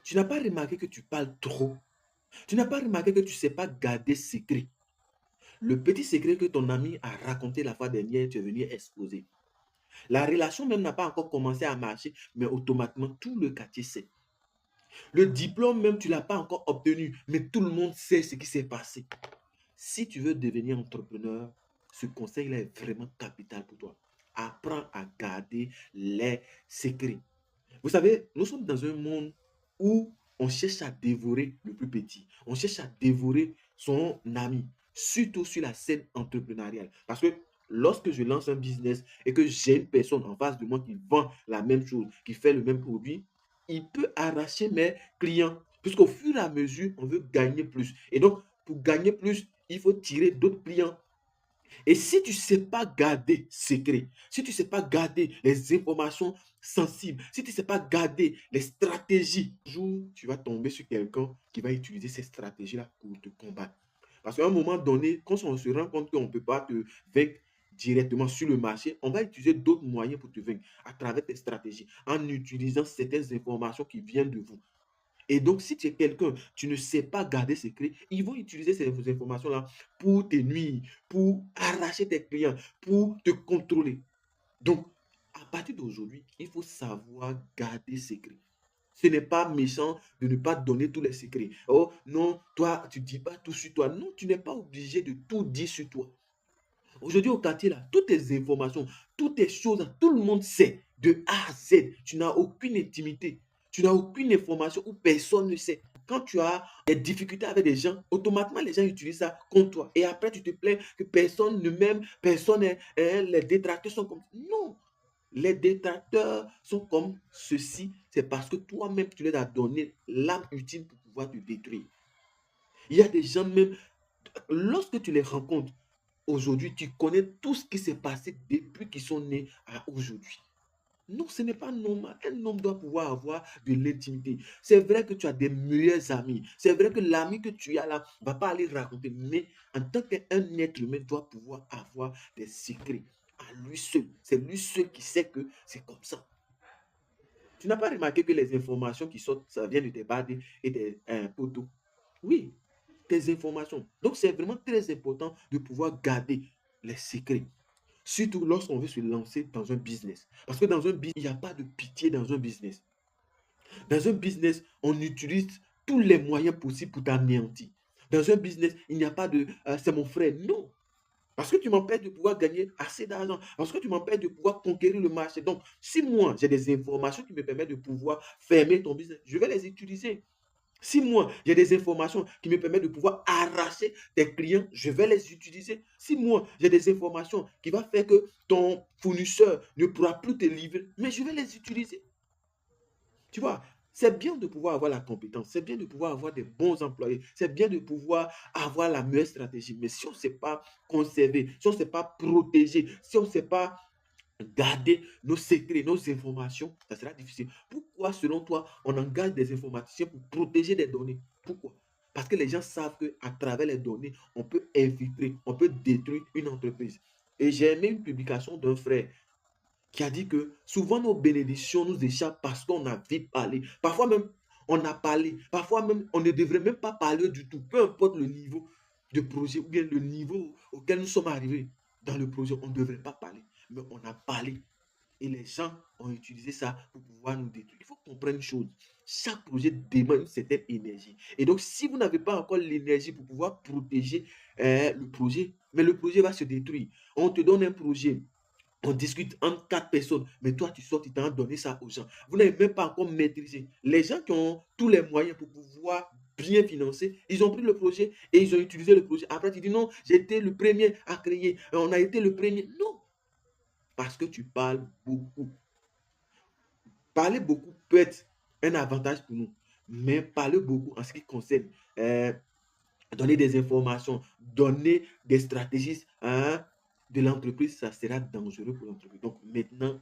Tu n'as pas remarqué que tu parles trop. Tu n'as pas remarqué que tu ne sais pas garder secret. Le petit secret que ton ami a raconté la fois dernière, tu es venu exposer. La relation même n'a pas encore commencé à marcher, mais automatiquement, tout le quartier sait. Le diplôme même, tu ne l'as pas encore obtenu, mais tout le monde sait ce qui s'est passé. Si tu veux devenir entrepreneur, ce conseil-là est vraiment capital pour toi. Apprends à garder les secrets. Vous savez, nous sommes dans un monde où on cherche à dévorer le plus petit. On cherche à dévorer son ami, surtout sur la scène entrepreneuriale. Parce que lorsque je lance un business et que j'ai une personne en face de moi qui vend la même chose, qui fait le même produit, il peut arracher mes clients. Puisqu'au fur et à mesure, on veut gagner plus. Et donc, pour gagner plus, il faut tirer d'autres clients. Et si tu ne sais pas garder secret, si tu ne sais pas garder les informations sensibles, si tu ne sais pas garder les stratégies, un jour, tu vas tomber sur quelqu'un qui va utiliser ces stratégies-là pour te combattre. Parce qu'à un moment donné, quand on se rend compte qu'on ne peut pas te vaincre directement sur le marché, on va utiliser d'autres moyens pour te vaincre à travers tes stratégies, en utilisant certaines informations qui viennent de vous. Et donc, si tu es quelqu'un, tu ne sais pas garder secret, ils vont utiliser ces informations-là pour te nuire, pour arracher tes clients, pour te contrôler. Donc, à partir d'aujourd'hui, il faut savoir garder secret. Ce n'est pas méchant de ne pas donner tous les secrets. Oh non, toi, tu ne dis pas tout sur toi. Non, tu n'es pas obligé de tout dire sur toi. Aujourd'hui, au quartier, là, toutes tes informations, toutes tes choses, tout le monde sait de A à Z. Tu n'as aucune intimité. Tu n'as aucune information où personne ne sait. Quand tu as des difficultés avec des gens, automatiquement, les gens utilisent ça contre toi. Et après, tu te plains que personne ne m'aime, personne, les détracteurs sont comme... Non, les détracteurs sont comme ceci. C'est parce que toi-même, tu leur as donné l'âme utile pour pouvoir te détruire. Il y a des gens même, lorsque tu les rencontres, aujourd'hui, tu connais tout ce qui s'est passé depuis qu'ils sont nés à aujourd'hui. Non, ce n'est pas normal. Un homme doit pouvoir avoir de l'intimité. C'est vrai que tu as des meilleurs amis. C'est vrai que l'ami que tu as là ne va pas aller raconter. Mais en tant qu'un être humain doit pouvoir avoir des secrets à lui seul. C'est lui seul qui sait que c'est comme ça. Tu n'as pas remarqué que les informations qui sortent, ça vient de tes badges et des poteaux. Oui, tes informations. Donc, c'est vraiment très important de pouvoir garder les secrets. Surtout lorsqu'on veut se lancer dans un business. Parce que dans un business, il n'y a pas de pitié dans un business. Dans un business, on utilise tous les moyens possibles pour t'anéantir. Dans un business, il n'y a pas de c'est mon frère. Non. Parce que tu m'empêches de pouvoir gagner assez d'argent. Parce que tu m'empêches de pouvoir conquérir le marché. Donc, si moi, j'ai des informations qui me permettent de pouvoir fermer ton business, je vais les utiliser. Si moi, j'ai des informations qui me permettent de pouvoir arracher tes clients, je vais les utiliser. Si moi, j'ai des informations qui vont faire que ton fournisseur ne pourra plus te livrer, mais je vais les utiliser. Tu vois, c'est bien de pouvoir avoir la compétence, c'est bien de pouvoir avoir des bons employés, c'est bien de pouvoir avoir la meilleure stratégie. Mais si on ne sait pas conserver, si on ne sait pas protéger, si on ne sait pas garder nos secrets, nos informations, ça sera difficile. Pourquoi, selon toi, on engage des informaticiens pour protéger des données? Pourquoi? Parce que les gens savent qu'à travers les données, on peut infiltrer, on peut détruire une entreprise. Et j'ai aimé une publication d'un frère qui a dit que souvent nos bénédictions nous échappent parce qu'on a vite parlé. Parfois même, on a parlé. Parfois même, on ne devrait même pas parler du tout. Peu importe le niveau de projet ou bien le niveau auquel nous sommes arrivés dans le projet, on ne devrait pas parler. Mais on a parlé. Et les gens ont utilisé ça pour pouvoir nous détruire. Il faut comprendre une chose. Chaque projet demande une certaine énergie. Et donc, si vous n'avez pas encore l'énergie pour pouvoir protéger le projet, mais le projet va se détruire. On te donne un projet, on discute entre quatre personnes, mais toi, tu sors, tu t'en donné ça aux gens. Vous n'avez même pas encore maîtrisé. Les gens qui ont tous les moyens pour pouvoir bien financer, ils ont pris le projet et ils ont utilisé le projet. Après, tu dis non, j'ai été le premier à créer. On a été le premier. Non, parce que tu parles beaucoup. Parler beaucoup peut être un avantage pour nous, mais parler beaucoup en ce qui concerne donner des informations, donner des stratégies de l'entreprise, ça sera dangereux pour l'entreprise. Donc maintenant,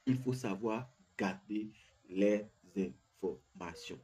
il faut savoir garder les informations.